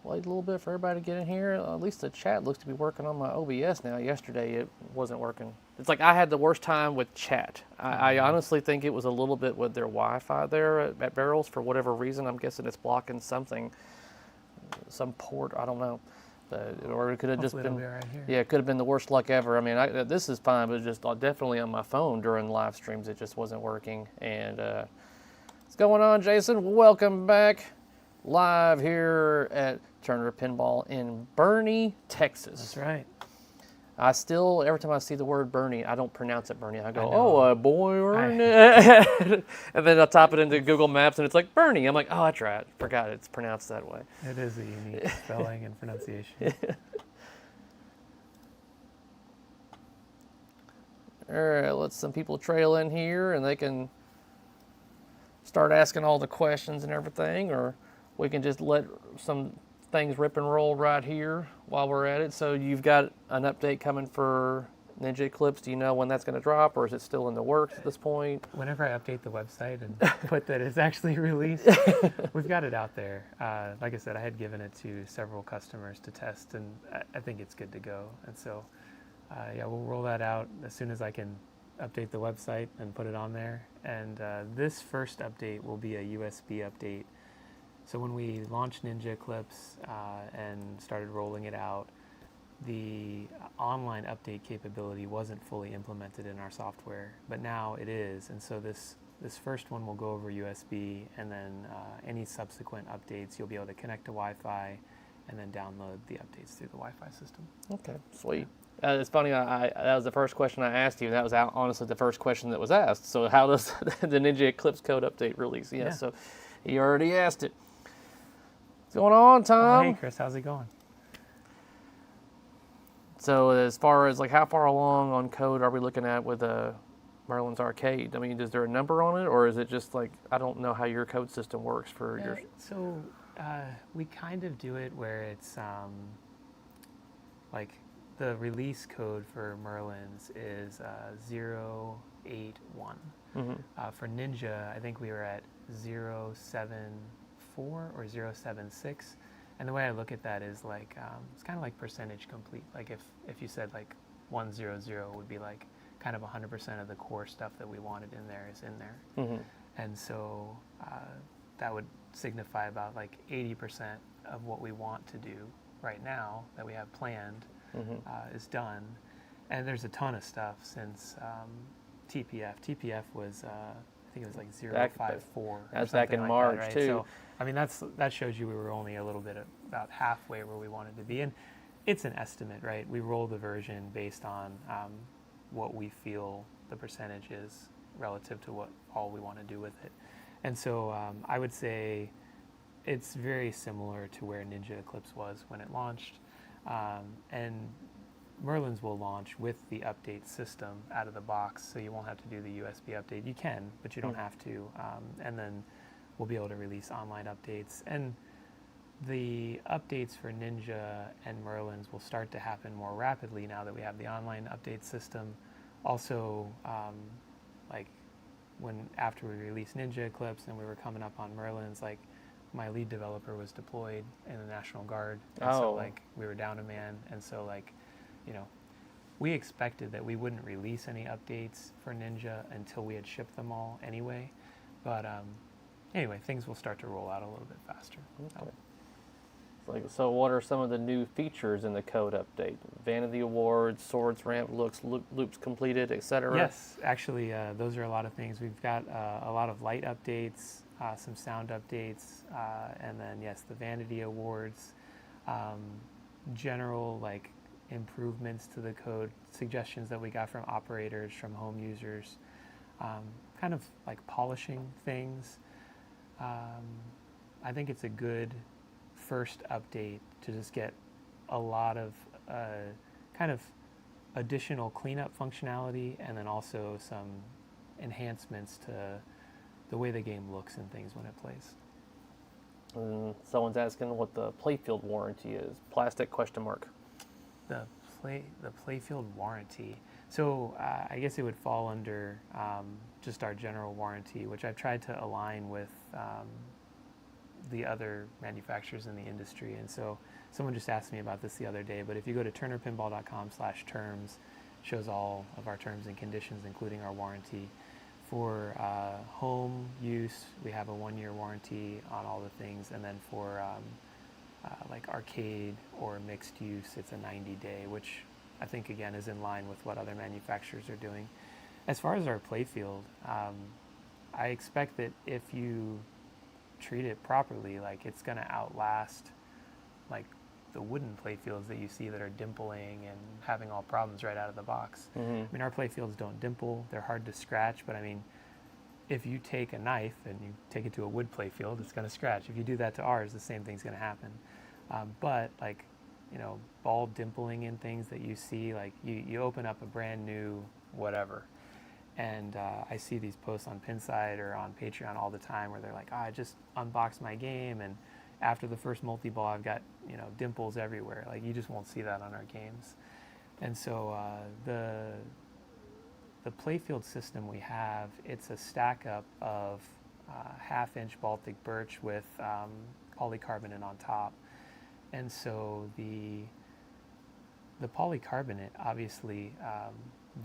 wait a little bit for everybody to get in here. At least the chat looks to be working on my OBS now. Yesterday it wasn't working. It's like I had the worst time with chat. I honestly think it was a little bit with their Wi-Fi there at Barrels for whatever reason. I'm guessing it's blocking something, some port. I don't know. Or it could have just been, right here. yeah, it could have been the worst luck ever. I mean, this is fine, but just definitely on my phone during live streams, it just wasn't working. And what's going on, Jason? Welcome back live here at Turner Pinball in Bernie, Texas. That's right. I still, every time I see the word Bernie, I don't pronounce it Bernie. I go, boy, Bernie. And then I type it into Google Maps and it's like Bernie. I'm like, oh, that's right. Forgot it's pronounced that way. It is a unique spelling and pronunciation. All right, let some people trail in here and they can start asking all the questions and everything, or we can just let some things rip and roll right here while we're at it. So you've got an update coming for Ninja Eclipse. Do you know when that's going to drop, or is it still in the works at this point? Whenever I update the website and put that it's actually released, we've got it out there. Like I said, I had given it to several customers to test, and I think it's good to go. And so, yeah, we'll roll that out as soon as I can update the website and put it on there. And this first update will be a USB update. So when we launched Ninja Eclipse and started rolling it out, the online update capability wasn't fully implemented in our software, but now it is. And so this first one will go over USB, and then any subsequent updates, you'll be able to connect to Wi-Fi and then download the updates through the Wi-Fi system. Okay, sweet. It's funny, that was the first question I asked you, and that was honestly the first question that was asked. So how does the Ninja Eclipse code update release? Yeah, so you already asked it. What's going on, Tom? Oh, hey, Chris, how's it going? So as far as like how far along on code are we looking at with Merlin's Arcade? I mean, is there a number on it, or is it just like, I don't know how your code system works for your... So we kind of do it where it's like the release code for Merlin's is 081. For Ninja, I think we were at 074 or 076. And the way I look at that is like, it's kind of like percentage complete. Like if you said like 100 would be like kind of 100% of the core stuff that we wanted in there is in there. And so that would signify about like 80% of what we want to do right now that we have planned is done. And there's a ton of stuff since TPF. TPF was, I think it was like 054. That's back in March, right? too. So, I mean, that shows you we were only a little bit about halfway where we wanted to be. And it's an estimate, right? We roll the version based on what we feel the percentage is relative to what all we want to do with it. And so I would say it's very similar to where Ninja Eclipse was when it launched. And Merlin's will launch with the update system out of the box, so you won't have to do the USB update. You can, but you don't have to. And then we'll be able to release online updates. And the updates for Ninja and Merlin's will start to happen more rapidly now that we have the online update system. Also, like after we released Ninja Eclipse and we were coming up on Merlin's, like my lead developer was deployed in the National Guard. And so like we were down a man. And so like, you know, we expected that we wouldn't release any updates for Ninja until we had shipped them all anyway. But anyway, things will start to roll out a little bit faster. Okay. So what are some of the new features in the code update? Vanity awards, swords, ramp looks, loops completed, etc.? Yes, actually, those are a lot of things. We've got a lot of light updates, some sound updates, and then, yes, the vanity awards, general, like, improvements to the code, suggestions that we got from operators, from home users, kind of like polishing things. I think it's a good first update to just get a lot of kind of additional cleanup functionality, and then also some enhancements to the way the game looks and things when it plays. Someone's asking what the Playfield warranty is. Plastic question mark. The Playfield warranty. So I guess it would fall under just our general warranty, which I've tried to align with the other manufacturers in the industry. And so someone just asked me about this the other day, but if you go to turnerpinball.com/terms, shows all of our terms and conditions, including our warranty. For home use, we have a 1-year warranty on all the things, and then for like arcade or mixed use, it's a 90-day, which I think again is in line with what other manufacturers are doing. As far as our Playfield, I expect that if you treat it properly, like it's going to outlast like the wooden Playfields that you see that are dimpling and having all problems right out of the box. Mm-hmm. I mean, our Playfields don't dimple, they're hard to scratch, but I mean, if you take a knife and you take it to a wood Playfield, it's going to scratch. If you do that to ours, the same thing's going to happen. But like, you know, ball dimpling in things that you see, like you open up a brand new whatever, and I see these posts on Pinside or on Patreon all the time where they're like, I just unboxed my game, and after the first multi-ball, I've got, you know, dimples everywhere. Like, you just won't see that on our games. And so the Playfield system we have, it's a stack up of 1/2-inch Baltic birch with polycarbonate on top. And so the polycarbonate, obviously,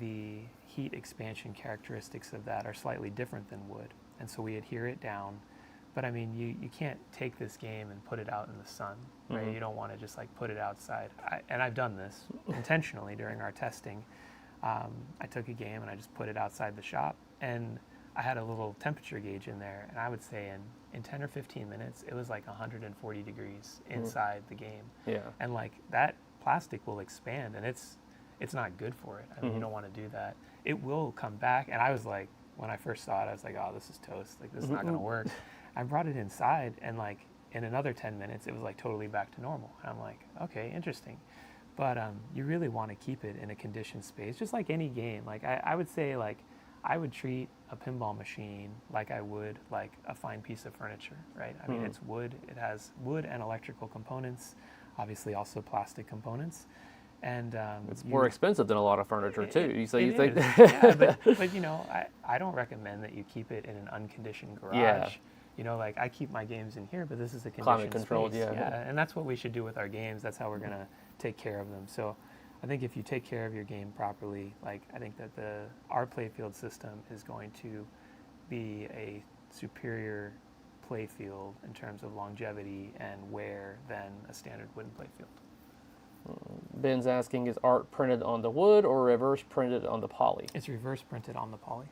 the heat expansion characteristics of that are slightly different than wood. And so we adhere it down. But I mean, you can't take this game and put it out in the sun, right? Mm-hmm. You don't want to just like put it outside. And I've done this intentionally during our testing. I took a game and I just put it outside the shop, and I had a little temperature gauge in there, and I would say in 10 or 15 minutes, it was like 140 degrees inside the game. Yeah. And like that plastic will expand, and it's not good for it. I mean, you don't want to do that. It will come back, and I was like, when I first saw it, I was like, oh, this is toast. Like, this is not going to work. I brought it inside, and like in another 10 minutes, it was like totally back to normal. And I'm like, okay, interesting. But you really want to keep it in a conditioned space, just like any game. Like I would say, like I would treat a pinball machine like I would like a fine piece of furniture, right? I mean, it's wood. It has wood and electrical components, obviously also plastic components. And it's more expensive than a lot of furniture too. So you think? Yeah, but you know, I don't recommend that you keep it in an unconditioned garage. Yeah. You know, like I keep my games in here, but this is a conditioned Climate controlled, space. yeah. And that's what we should do with our games. That's how we're gonna take care of them. So I think if you take care of your game properly, like I think that our Playfield system is going to be a superior Playfield in terms of longevity and wear than a standard wooden Playfield. Ben's asking, is art printed on the wood or reverse printed on the poly? It's reverse printed on the poly.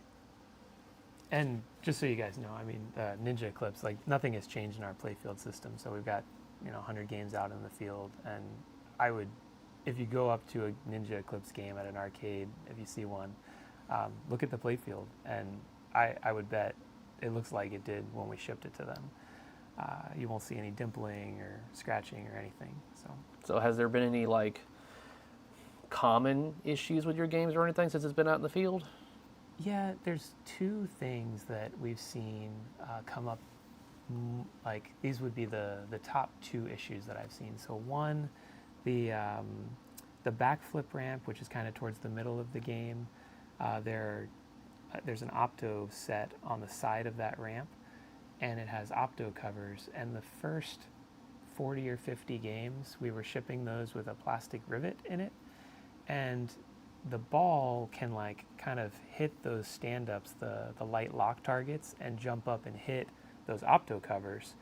And just so you guys know, I mean, Ninja Eclipse, like nothing has changed in our Playfield system. So we've got, 100 games out in the field, and I would, if you go up to a Ninja Eclipse game at an arcade, if you see one, look at the Playfield, and I would bet it looks like it did when we shipped it to them. You won't see any dimpling or scratching or anything. So has there been any like common issues with your games or anything since it's been out in the field? Yeah, there's two things that we've seen come up. Like these would be the top two issues that I've seen. So one, the backflip ramp, which is kind of towards the middle of the game. There's an opto set on the side of that ramp, and it has opto covers. And the first 40 or 50 games, we were shipping those with a plastic rivet in it, and the ball can like kind of hit those stand-ups, the light lock targets, and jump up and hit those opto covers.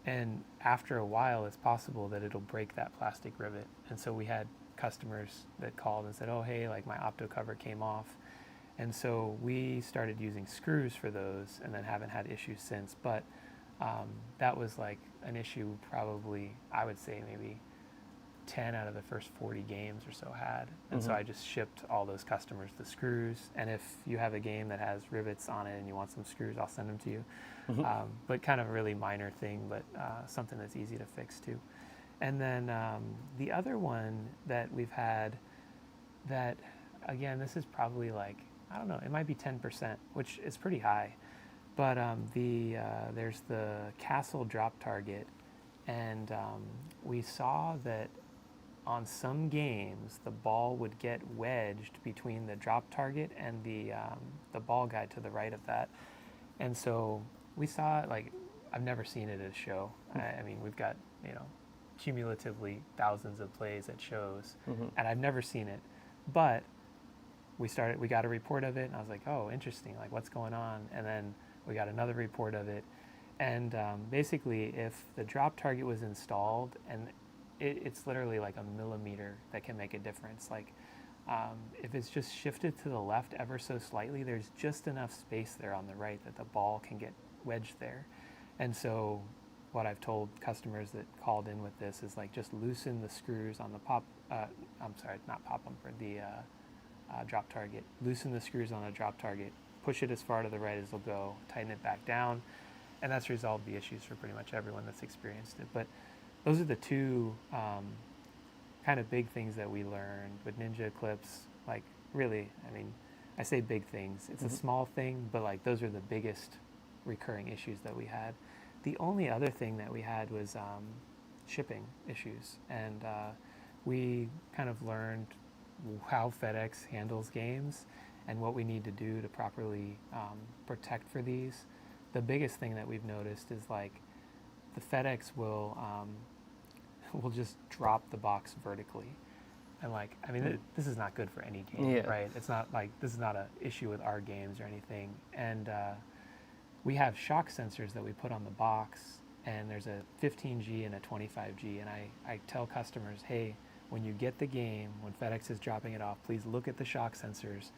And after a while, it's possible that it'll break that plastic rivet. And so we had customers that called and said, oh, hey, like my opto cover came off. And so we started using screws for those and then haven't had issues since. But that was like an issue probably, I would say maybe 10 out of the first 40 games or so had. And so I just shipped all those customers the screws. And if you have a game that has rivets on it and you want some screws, I'll send them to you. But kind of a really minor thing, but something that's easy to fix too. And then the other one that we've had that, again, this is probably like, I don't know, it might be 10%, which is pretty high. But there's the Castle drop target, and we saw that on some games the ball would get wedged between the drop target and the ball guide to the right of that. And so we saw it, like, I've never seen it at a show. I mean, we've got, you know, cumulatively thousands of plays at shows, and I've never seen it. But we got a report of it, and I was like, oh, interesting, like what's going on? And then we got another report of it. And basically, if the drop target was installed, and it's literally like a millimeter that can make a difference. Like if it's just shifted to the left ever so slightly, there's just enough space there on the right that the ball can get wedged there. And so what I've told customers that called in with this is like, just loosen the screws on the drop target. Loosen the screws on the drop target, push it as far to the right as it'll go, tighten it back down, and that's resolved the issues for pretty much everyone that's experienced it. But those are the two kind of big things that we learned with Ninja Eclipse. Like, really, I mean, I say big things. It's a small thing, but like those are the biggest recurring issues that we had. The only other thing that we had was shipping issues, and we kind of learned how FedEx handles games and what we need to do to properly protect for these. The biggest thing that we've noticed is like the FedEx will just drop the box vertically, and like, I mean, this is not good for any game, right? It's not like, this is not an issue with our games or anything. And we have shock sensors that we put on the box, and there's a 15G and a 25G, and I tell customers, hey, when you get the game, when FedEx is dropping it off, please look at the shock sensors,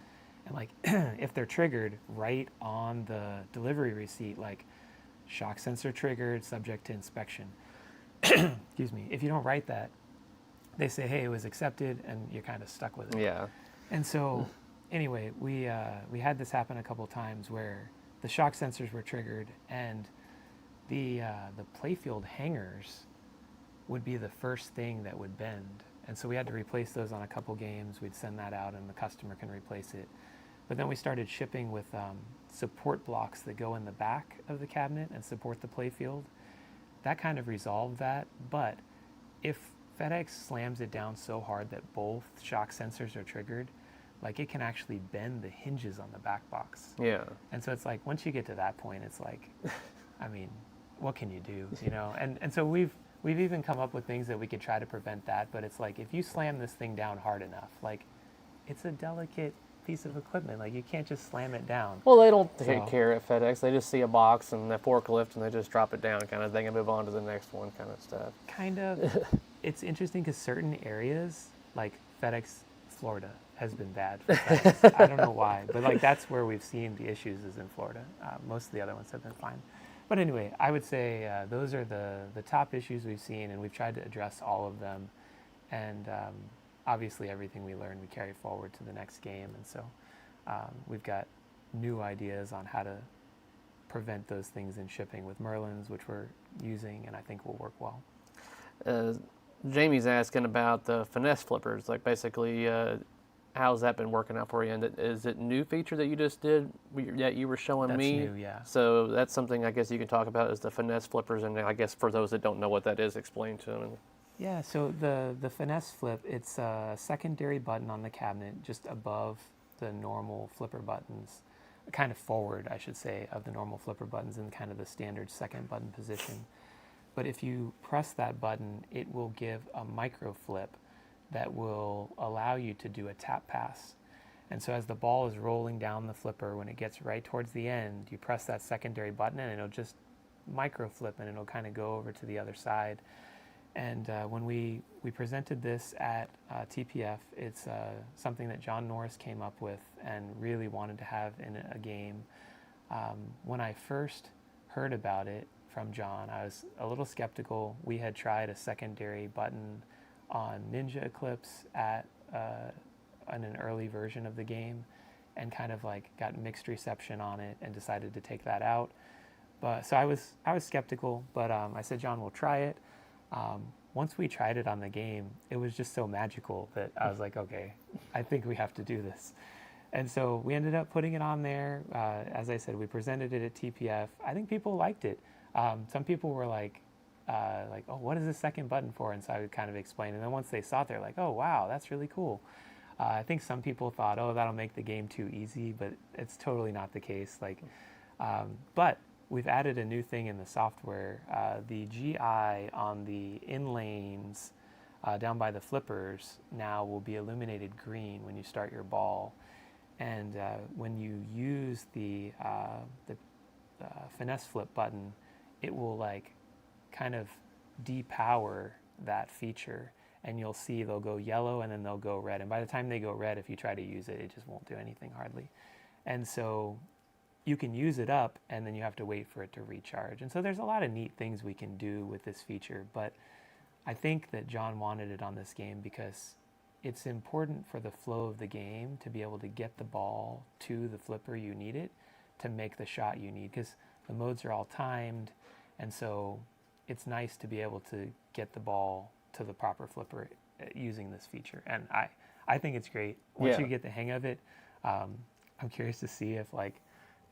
and like if they're triggered, right on the delivery receipt, like shock sensor triggered, subject to inspection. Excuse me. If you don't write that, they say, hey, it was accepted, and you're kind of stuck with it. Yeah. And so anyway, we had this happen a couple times where the shock sensors were triggered, and the Playfield hangers would be the first thing that would bend. And so we had to replace those on a couple games. We'd send that out, and the customer can replace it. But then we started shipping with support blocks that go in the back of the cabinet and support the Playfield. That kind of resolved that. But if FedEx slams it down so hard that both shock sensors are triggered, like it can actually bend the hinges on the back box. Yeah. And so it's like, once you get to that point, it's like, I mean, what can you do, you know? And so we've even come up with things that we could try to prevent that, but it's like, if you slam this thing down hard enough, like, it's a delicate piece of equipment. Like, you can't just slam it down. Well, they don't take care at FedEx. They just see a box and a forklift, and they just drop it down kind of thing and move on to the next one kind of stuff. Kind of. It's interesting because certain areas, like FedEx Florida, has been bad for FedEx. I don't know why, but like that's where we've seen the issues, is in Florida. Most of the other ones have been fine. But anyway, I would say those are the top issues we've seen, and we've tried to address all of them. And obviously everything we learn we carry forward to the next game. And so we've got new ideas on how to prevent those things in shipping with Merlins, which we're using, and I think will work well. Jamie's asking about the Finesse flippers, like basically how's that been working out for you? And is it a new feature that you just did that you were showing me? That's new, yeah. So that's something I guess you can talk about, is the Finesse flippers, and I guess for those that don't know what that is, explain to them. Yeah, so the Finesse flip, it's a secondary button on the cabinet just above the normal flipper buttons, kind of forward, I should say, of the normal flipper buttons in kind of the standard second button position. But if you press that button, it will give a micro flip that will allow you to do a tap pass. And so as the ball is rolling down the flipper, when it gets right towards the end, you press that secondary button and it'll just micro flip, and it'll kind of go over to the other side. And when we presented this at TPF, it's something that John Norris came up with and really wanted to have in a game. When I first heard about it from John, I was a little skeptical. We had tried a secondary button on Ninja Eclipse at in an early version of the game, and kind of like got mixed reception on it and decided to take that out. But so I was skeptical, but I said, John, we'll try it. Once we tried it on the game, it was just so magical that I was like, okay, I think we have to do this. And so we ended up putting it on there. As I said, we presented it at TPF. I think people liked it. Some people were like, oh, what is the second button for? And so I would kind of explain. And then once they saw it, they're like, oh, wow, that's really cool. I think some people thought, oh, that'll make the game too easy, but it's totally not the case. Like, but we've added a new thing in the software. The GI on the in lanes down by the flippers now will be illuminated green when you start your ball. And when you use the Finesse flip button, it will like kind of depower that feature, and you'll see they'll go yellow and then they'll go red. And by the time they go red, if you try to use it, it just won't do anything hardly. And so you can use it up and then you have to wait for it to recharge. And so there's a lot of neat things we can do with this feature, but I think that John wanted it on this game because it's important for the flow of the game to be able to get the ball to the flipper you need it to make the shot you need, because the modes are all timed, and so it's nice to be able to get the ball to the proper flipper using this feature. And I think it's great. Once you get the hang of it, I'm curious to see if like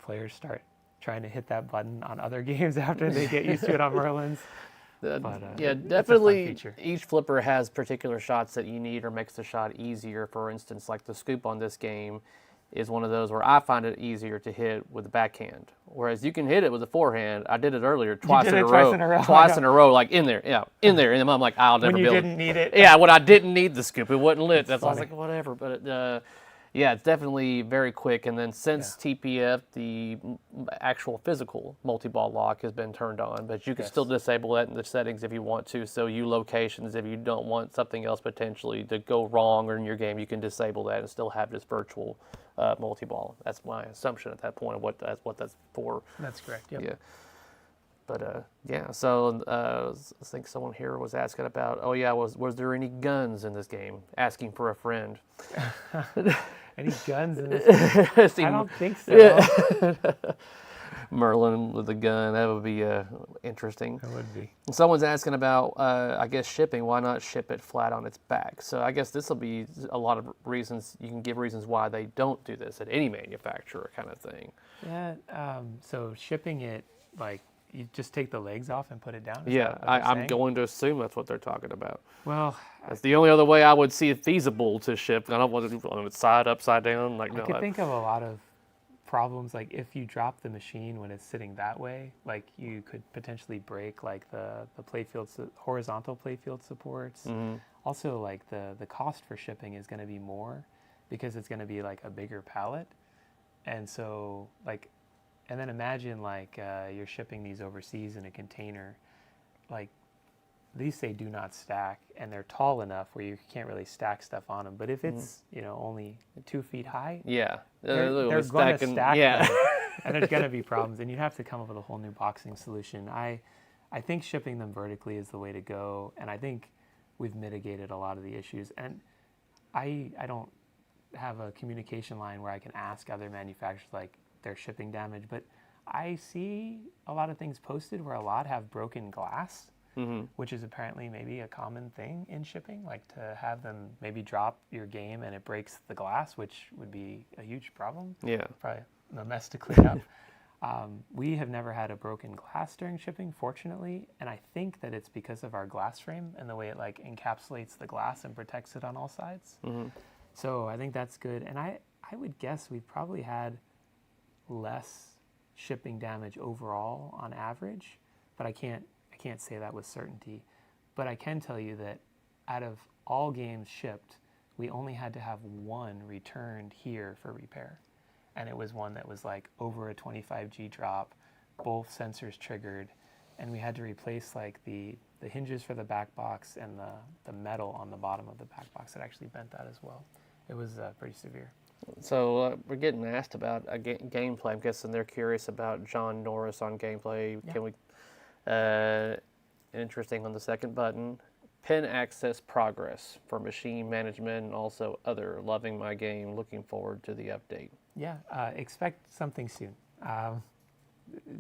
players start trying to hit that button on other games after they get used to it on Merlins. Yeah, definitely each flipper has particular shots that you need or makes the shot easier. For instance, like the scoop on this game is one of those where I find it easier to hit with the backhand, whereas you can hit it with the forehand. I did it earlier twice in a row, like in there, in there, and I'm like, I'll never when be able. You didn't need it. Yeah, when I didn't need the scoop, it wasn't lit. That's why I was funny. like, whatever. But yeah, it's definitely very quick. And then since TPF, the actual physical multi-ball lock has been turned on, but you can still disable that in the settings if you want to. So you locations, if you don't want something else potentially to go wrong or in your game, you can disable that and still have this virtual multi-ball. That's my assumption at that point of what that's for. That's correct. Yep. Yeah. But yeah, so I think someone here was asking about, was there any guns in this game? Asking for a friend. Any guns in this game? I don't think so. Yeah. Merlin with a gun, that would be interesting. That would be. And someone's asking about, I guess, shipping. Why not ship it flat on its back? So I guess this will be a lot of reasons. You can give reasons why they don't do this at any manufacturer kind of thing. Yeah, so shipping it, like, you just take the legs off and put it down? Yeah, I'm going to assume that's what they're talking about. Well, that's the only other way I would see it feasible to ship. I don't want to do it on its side, upside down. Like, I could think of a lot of problems, like if you drop the machine when it's sitting that way, like you could potentially break like the playfield, horizontal playfield supports. Mm-hmm. Also, like the cost for shipping is going to be more because it's going to be like a bigger pallet. And so like, and then imagine like you're shipping these overseas in a container, like these say do not stack, and they're tall enough where you can't really stack stuff on them. But if it's only 2 feet high, they're going to stack them, and there's going to be problems. And you'd have to come up with a whole new boxing solution. I think shipping them vertically is the way to go, and I think we've mitigated a lot of the issues. And I don't have a communication line where I can ask other manufacturers like their shipping damage, but I see a lot of things posted where a lot have broken glass. Mm-hmm. Which is apparently maybe a common thing in shipping, like to have them maybe drop your game and it breaks the glass, which would be a huge problem. Yeah. Probably a mess to clean up. We have never had a broken glass during shipping, fortunately, and I think that it's because of our glass frame and the way it like encapsulates the glass and protects it on all sides. Mm-hmm. So I think that's good. And I would guess we've probably had less shipping damage overall on average, but I can't say that with certainty. But I can tell you that out of all games shipped, we only had to have one returned here for repair. And it was one that was like over a 25G drop, both sensors triggered, and we had to replace like the hinges for the back box and the metal on the bottom of the back box that actually bent that as well. It was pretty severe. So we're getting asked about gameplay. I'm guessing they're curious about John Norris on gameplay. Yeah. Can we... interesting on the second button, pin access progress for machine management and also other. Loving my game, looking forward to the update. Yeah, expect something soon.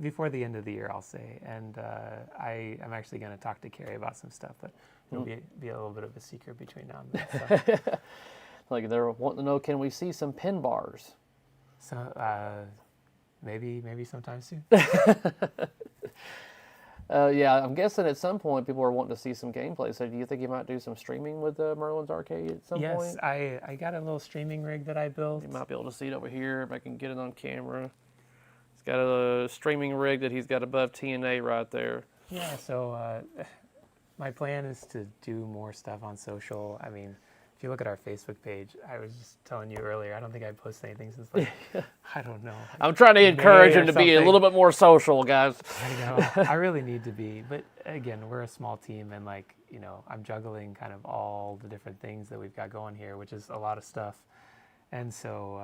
Before the end of the year, I'll say. And I'm actually going to talk to Carrie about some stuff, but it'll be a little bit of a secret between now and then. So. Like they're wanting to know, can we see some pin bars? So maybe sometime soon. Yeah, I'm guessing at some point people are wanting to see some gameplay. So do you think you might do some streaming with Merlin's Arcade at some point? Yes, I got a little streaming rig that I built. You might be able to see it over here if I can get it on camera. He's got a streaming rig that he's got above TNA right there. Yeah, so my plan is to do more stuff on social. I mean, if you look at our Facebook page, I was just telling you earlier, I don't think I posted anything since like, I don't know. I'm trying to encourage May him or to be a something. little bit more social, guys. I know. I really need to be. But again, we're a small team and like, I'm juggling kind of all the different things that we've got going here, which is a lot of stuff. And so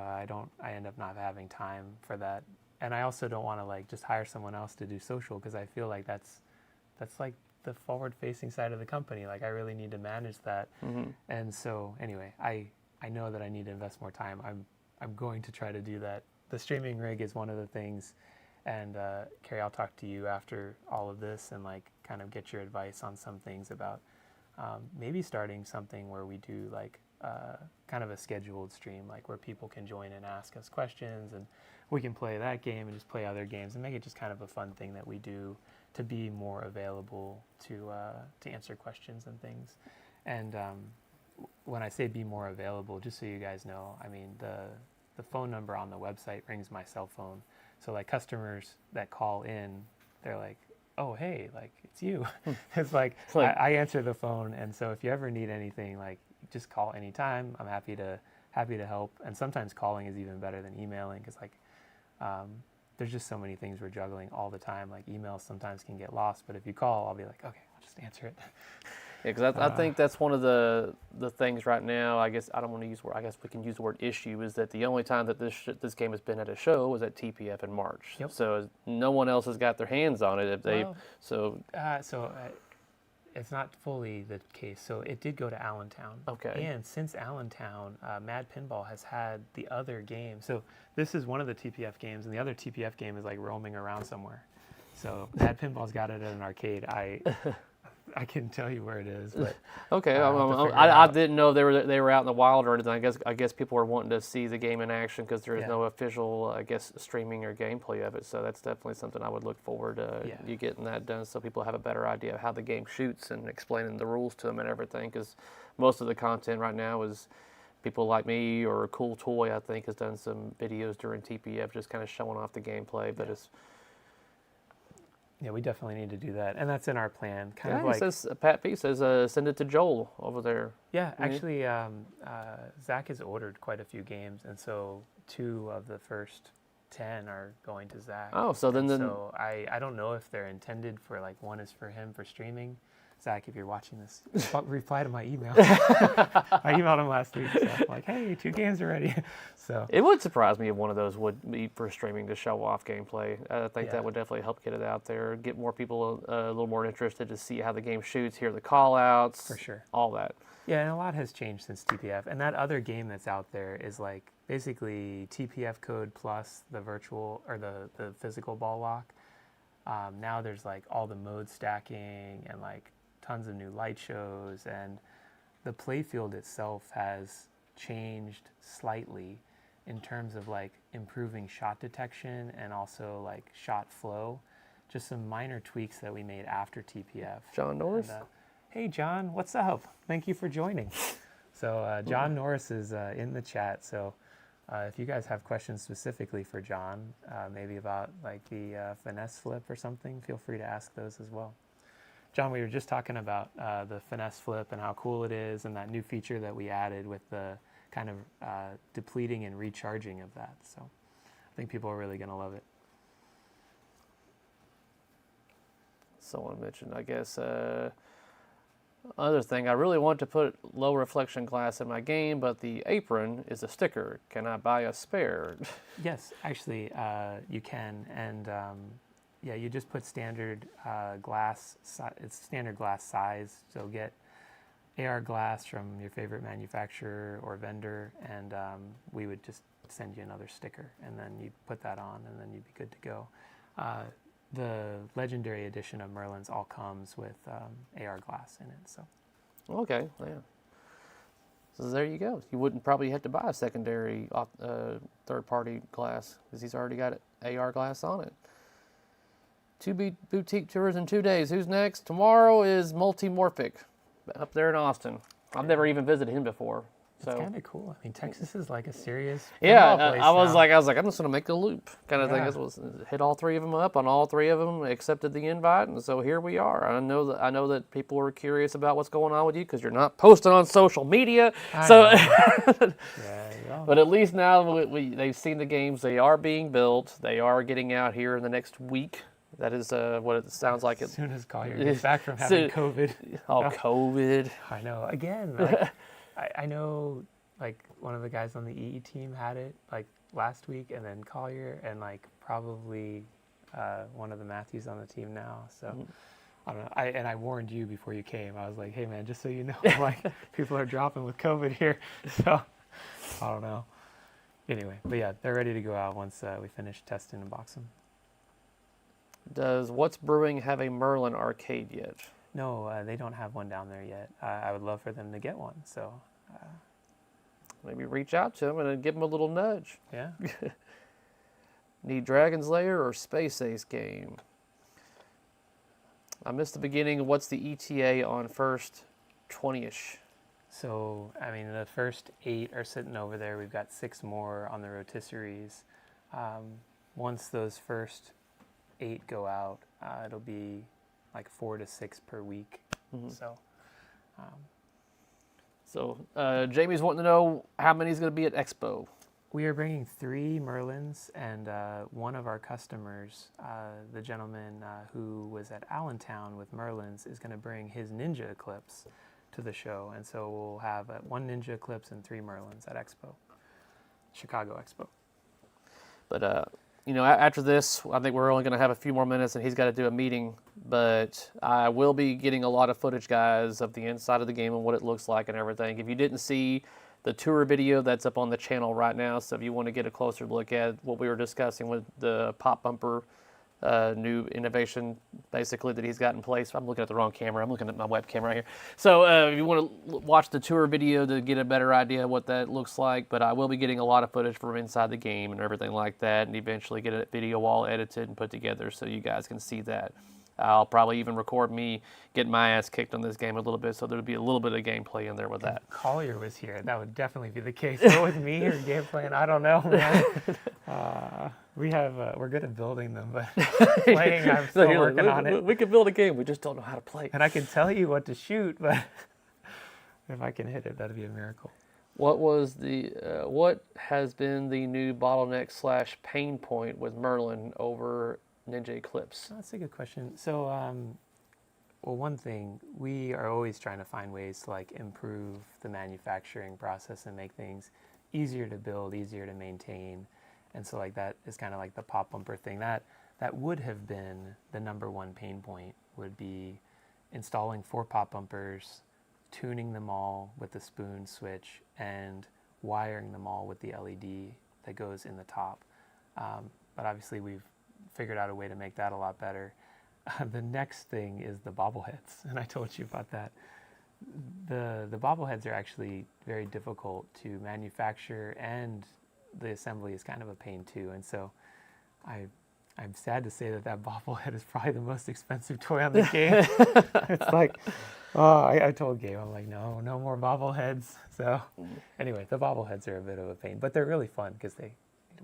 I end up not having time for that. And I also don't want to like just hire someone else to do social because I feel like that's like the forward-facing side of the company. Like I really need to manage that. Mm-hmm. And so anyway, I know that I need to invest more time. I'm going to try to do that. The streaming rig is one of the things. And Carrie, I'll talk to you after all of this and like kind of get your advice on some things about maybe starting something where we do like kind of a scheduled stream, like where people can join and ask us questions and we can play that game and just play other games and make it just kind of a fun thing that we do to be more available to answer questions and things. And when I say be more available, just so you guys know, I mean the phone number on the website rings my cell phone. So like customers that call in, they're like, oh, hey, like it's you. It's like I answer the phone. And so if you ever need anything, like just call anytime. I'm happy to help. And sometimes calling is even better than emailing because like there's just so many things we're juggling all the time. Like emails sometimes can get lost, but if you call, I'll be like, okay, I'll just answer it. Yeah, because I think that's one of the things right now. I guess I don't want to use word. I guess we can use the word issue. Is that the only time that this game has been at a show was at TPF in March. Yep. So no one else has got their hands on it. If they Well, so it's not fully the case. So it did go to Allentown. Okay. And since Allentown, Mad Pinball has had the other game. So this is one of the TPF games, and the other TPF game is like roaming around somewhere. So Mad Pinball's got it at an arcade. I can tell you where it is, but okay. I'll have to figure it I out. didn't know they were out in the wild or anything. I guess people are wanting to see the game in action because there is Yeah. no official streaming or gameplay of it. So that's definitely something I would look forward to Yeah. you getting that done so people have a better idea of how the game shoots and explaining the rules to them and everything. Because most of the content right now is people like me or Cool Toy. I think has done some videos during TPF just kind of showing off the gameplay, but it's. Yeah, we definitely need to do that, and that's in our plan. Kind Yeah, of he like says Pat P says send it to Joel over there. yeah, actually, Zach has ordered quite a few games, and so 2 of the first 10 are going to Zach. Oh, so then So I don't know if they're intended for like one is for him for streaming. Zach, if you're watching this, reply to my email. I emailed him last week, so I'm like, hey, 2 games are ready. So it would surprise me if one of those would be for streaming to show off gameplay. I think Yeah. that would definitely help get it out there, get more people a little more interested to see how the game shoots, hear the call-outs, for sure. all that. Yeah, and a lot has changed since TPF. And that other game that's out there is like basically TPF code plus the virtual or the physical ball lock. Now there's like all the mode stacking and like tons of new light shows, and the Playfield itself has changed slightly in terms of like improving shot detection and also like shot flow. Just some minor tweaks that we made after TPF. John Norris? And, hey John, what's up? Thank you for joining. So John Norris is in the chat. So if you guys have questions specifically for John, maybe about like the Finesse flip or something, feel free to ask those as well. John, we were just talking about the Finesse flip and how cool it is and that new feature that we added with the kind of depleting and recharging of that. So I think people are really going to love it. Someone mentioned, I guess, other thing, I really want to put low reflection glass in my game, but the apron is a sticker. Can I buy a spare? Yes, actually, you can. And yeah, you just put standard glass, it's standard glass size. So get AR glass from your favorite manufacturer or vendor, and we would just send you another sticker, and then you put that on, and then you'd be good to go. The legendary edition of Merlin's all comes with AR glass in it. So Okay, yeah. So there you go. You wouldn't probably have to buy a secondary third-party glass because he's already got AR glass on it. 2 boutique tours in 2 days. Who's next? Tomorrow is Multimorphic up there in Austin. I've never even visited him before. It's kind of cool. I mean, Texas is like a serious yeah, pinball place I was now. like, I'm just gonna make a loop kind of thing. Yeah. This was hit all three of them up. On all three of them, accepted the invite, and so here we are. I know that people are curious about what's going on with you because you're not posting on social media. I So, know. Yeah. but at least now they've seen the games. They are being built. They are getting out here in the next week. That is what it sounds like. As soon as Collier gets back from having COVID. Oh, COVID. I know. Again, like, I know, like, one of the guys on the EE team had it, like, last week, and then Collier, and, like, probably one of the Matthews on the team now. So, I don't know. I warned you before you came. I was like, hey, man, just so you know, like, people are dropping with COVID here. So, I don't know. Anyway, but yeah, they're ready to go out once we finish testing and boxing. Does What's Brewing have a Merlin arcade yet? No, they don't have one down there yet. I would love for them to get one. So maybe reach out to them and then give them a little nudge. yeah. Need Dragon's Lair or Space Ace game? I missed the beginning. What's the ETA on first 20-ish? So I mean, the first 8 are sitting over there. We've got 6 more on the rotisseries. Once those first 8 go out, it'll be like 4 to 6 per week. So Jamie's wanting to know how many is going to be at Expo. we are bringing 3 Merlins, and one of our customers, the gentleman who was at Allentown with Merlins, is going to bring his Ninja Eclipse to the show, and so we'll have 1 Ninja Eclipse and 3 Merlins at Expo, Chicago Expo. But after this, I think we're only going to have a few more minutes, and he's got to do a meeting. But I will be getting a lot of footage, guys, of the inside of the game and what it looks like and everything. If you didn't see the tour video, that's up on the channel right now. So if you want to get a closer look at what we were discussing with the pop bumper, new innovation, basically, that he's got in place. I'm looking at the wrong camera. I'm looking at my webcam right here. So if you want to watch the tour video to get a better idea of what that looks like, but I will be getting a lot of footage from inside the game and everything like that, and eventually get a video all edited and put together so you guys can see that. I'll probably even record me getting my ass kicked on this game a little bit, so there'll be a little bit of gameplay in there with that. If Collier was here, that would definitely be the case. But with me or gameplay, and I don't know, man. We're good at building them, but playing, I'm still working on it. We can build a game, we just don't know how to play. And I can tell you what to shoot, but if I can hit it, that'd be a miracle. What has been the new bottleneck / pain point with Merlin over Ninja Eclipse? That's a good question. So, well, one thing, we are always trying to find ways to like improve the manufacturing process and make things easier to build, easier to maintain. And so like that is kind of like the pop bumper thing. That would have been the #1 pain point, would be installing 4 pop bumpers, tuning them all with the spoon switch, and wiring them all with the LED that goes in the top. But obviously we've figured out a way to make that a lot better. The next thing is the bobbleheads, and I told you about that. The bobbleheads are actually very difficult to manufacture, and the assembly is kind of a pain too. And so I'm sad to say that bobblehead is probably the most expensive toy on the game. It's like, I told Gabe, I'm like, no more bobbleheads. So anyway, the bobbleheads are a bit of a pain, but they're really fun because they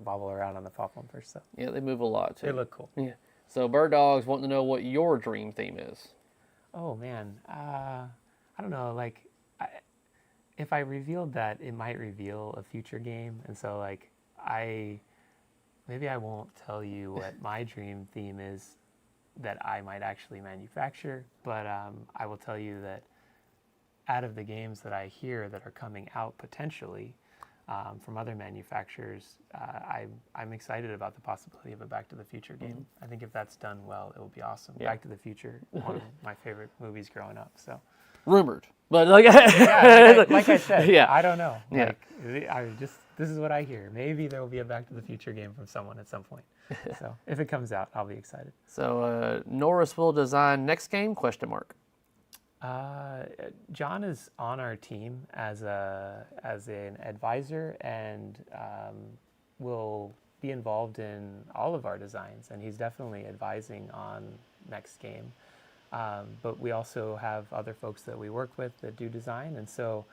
bobble around on the pop bumpers. So yeah, they move a lot too. They look cool. Yeah. So Bird Dog's wanting to know what your dream theme is. Oh man, I don't know. Like, if I revealed that, it might reveal a future game, and so like maybe I won't tell you what my dream theme is that I might actually manufacture, but I will tell you that out of the games that I hear that are coming out potentially from other manufacturers, I'm excited about the possibility of a Back to the Future game. I think if that's done well, it will be awesome. Yeah. Back to the Future, one of my favorite movies growing up. So rumored, but like like I said, yeah. I don't know. Yeah. Like, this is what I hear. Maybe there will be a Back to the Future game from someone at some point. So if it comes out, I'll be excited. So Norris will design next game? ? John is on our team as an advisor, and will be involved in all of our designs, and he's definitely advising on next game. But we also have other folks that we work with that do design, and so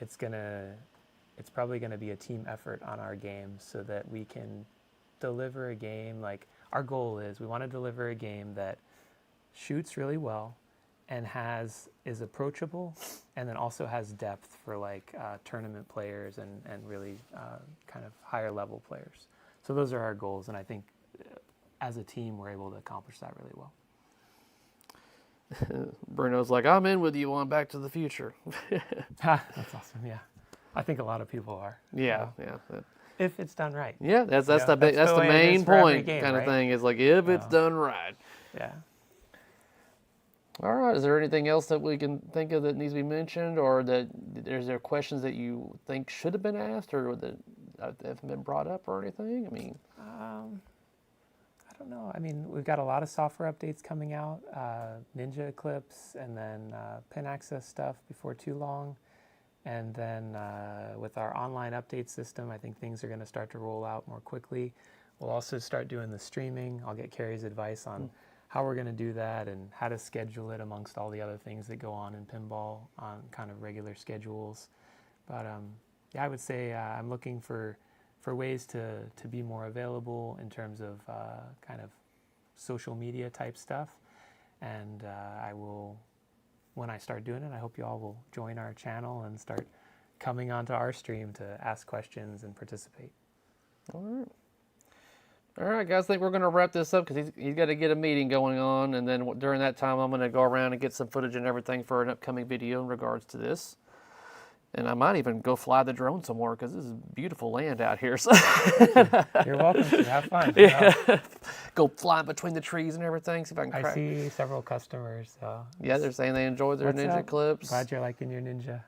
it's probably gonna be a team effort on our games so that we can deliver a game. Like, our goal is we want to deliver a game that shoots really well and is approachable, and then also has depth for like tournament players and really kind of higher level players. So those are our goals, and I think as a team we're able to accomplish that really well. Bruno's like, I'm in with you on Back to the Future. That's awesome. Yeah, I think a lot of people are. Yeah, So, yeah. if it's done right. Yeah, that's You know, the that's the way it main is for every point game, kind of right? thing. Is like, if it's done right. Yeah. All right. Is there anything else that we can think of that needs to be mentioned, or that is there questions that you think should have been asked, or that haven't been brought up, or anything? I mean, I don't know. I mean, we've got a lot of software updates coming out, Ninja Eclipse, and then pin access stuff before too long. And then with our online update system, I think things are going to start to roll out more quickly. We'll also start doing the streaming. I'll get Carrie's advice on how we're going to do that and how to schedule it amongst all the other things that go on in pinball on kind of regular schedules. But yeah, I would say I'm looking for ways to be more available in terms of kind of social media type stuff. And I will, when I start doing it, I hope you all will join our channel and start coming onto our stream to ask questions and participate. all right. All right, guys, I think we're going to wrap this up because he's got to get a meeting going on. And then during that time, I'm going to go around and get some footage and everything for an upcoming video in regards to this. And I might even go fly the drone somewhere because this is beautiful land out here. So You're welcome to. Have fun. yeah. Go fly between the trees and everything. See if I can I crack. see several customers. Yeah, they're saying they enjoyed their What's Ninja up? Eclipse. Glad you're liking your Ninja.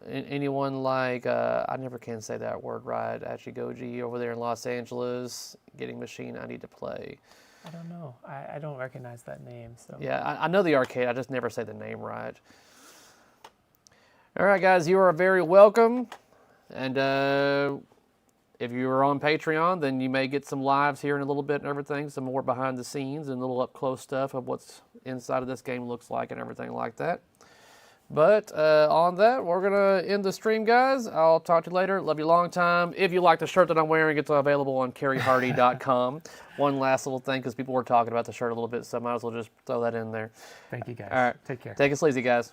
Anyone like, I never can say that word right, Achigoji over there in Los Angeles, getting machine I need to play. I don't know. I don't recognize that name. So Yeah, I know the arcade, I just never say the name right. All right, guys, you are very welcome. And if you are on Patreon, then you may get some lives here in a little bit and everything, some more behind the scenes and little up-close stuff of what's inside of this game looks like and everything like that. But on that, we're going to end the stream, guys. I'll talk to you later. Love you long time. If you like the shirt that I'm wearing, it's available on carriehardy.com. One last little thing, because people were talking about the shirt a little bit, so I might as well just throw that in there. thank you guys. All right. Take care. Take it sleazy, guys.